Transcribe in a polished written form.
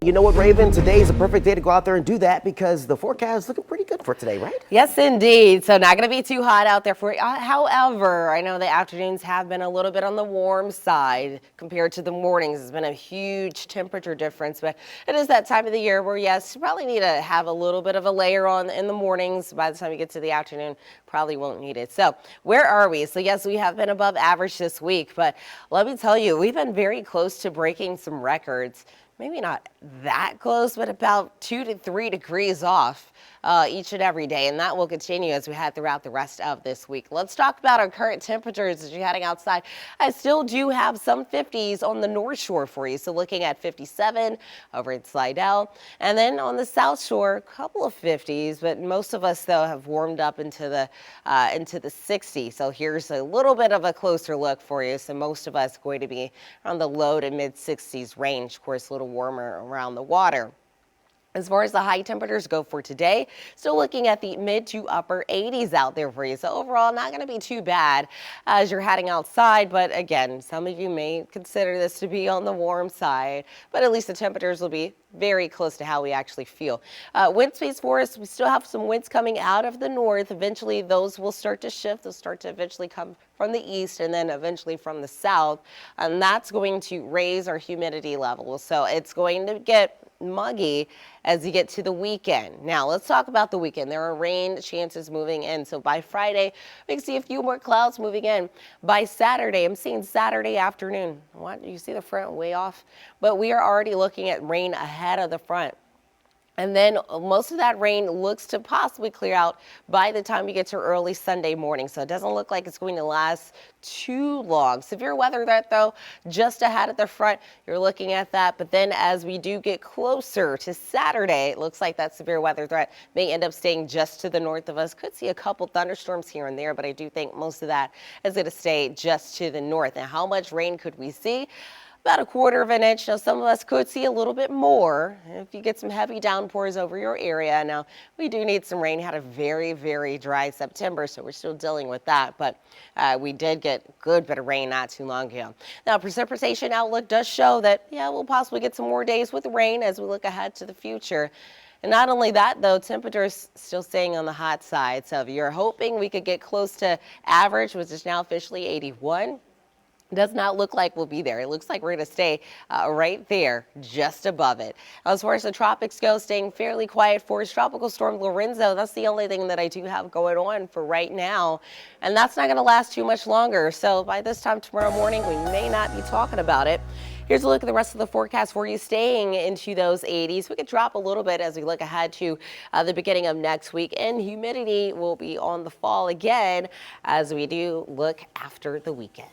You know what, Raven? Today is a perfect day to go out there and do that because the forecast is looking pretty good for today, right? Yes, indeed. So not going to be too hot out there for you. However, I know the afternoons have been a little bit on the warm side compared to the mornings. It's been a huge temperature difference, but it is that time of the year where, yes, you probably need to have a little bit of a layer on in the mornings. By the time you get to the afternoon, probably won't need it. So where are we? So yes, we have been above average this week, but let me tell you, we've been very close to breaking some records. Maybe not that close, but about 2 to 3 degrees off each and every day. And that will continue as we head throughout the rest of this week. Let's talk about our current temperatures as you're heading outside. I still do have some 50s on the North Shore for you. So looking at 57 over at Slidell. And then on the South Shore, a couple of 50s, but most of us, though, have warmed up into the 60s. So here's a little bit of a closer look for you. So most of us going to be on the low to mid 60s range. Of course, a little warmer around the water. As far as the high temperatures go for today, still looking at the mid to upper 80s out there for you. So overall, not going to be too bad as you're heading outside. But again, some of you may consider this to be on the warm side, but at least the temperatures will be very close to how we actually feel. Wind speeds for us, we still have some winds coming out of the north. Eventually, those will start to shift. They'll start to eventually come from the east and then eventually from the south. And that's going to raise our humidity levels. So it's going to get muggy as you get to the weekend. Now let's talk about the weekend. There are rain chances moving in. So by Friday, we can see a few more clouds moving in. By Saturday, I'm seeing Saturday afternoon. What? You see the front way off? But we are already looking at rain ahead of the front. And then most of that rain looks to possibly clear out by the time you get to early Sunday morning. So it doesn't look like it's going to last too long. Severe weather threat, though, just ahead at the front. You're looking at that. But then as we do get closer to Saturday, it looks like that severe weather threat may end up staying just to the north of us. Could see a couple thunderstorms here and there, but I do think most of that is going to stay just to the north. And how much rain could we see? About a quarter of an inch. Now, some of us could see a little bit more if you get some heavy downpours over your area. Now, we do need some rain. Had a very, very dry September, so we're still dealing with that. But we did get a good bit of rain not too long ago. Now, precipitation outlook does show that, yeah, we'll possibly get some more days with rain as we look ahead to the future. And not only that, though, temperatures still staying on the hot side. So if you're hoping we could get close to average, which is now officially 81, does not look like we'll be there. It looks like we're going to stay right there, just above it. As far as the tropics go, staying fairly quiet for us. Tropical storm Lorenzo, that's the only thing that I do have going on for right now. And that's not going to last too much longer. So by this time tomorrow morning, we may not be talking about it. Here's a look at the rest of the forecast for you, staying into those 80s. We could drop a little bit as we look ahead to the beginning of next week, and humidity will be on the fall again as we do look after the weekend.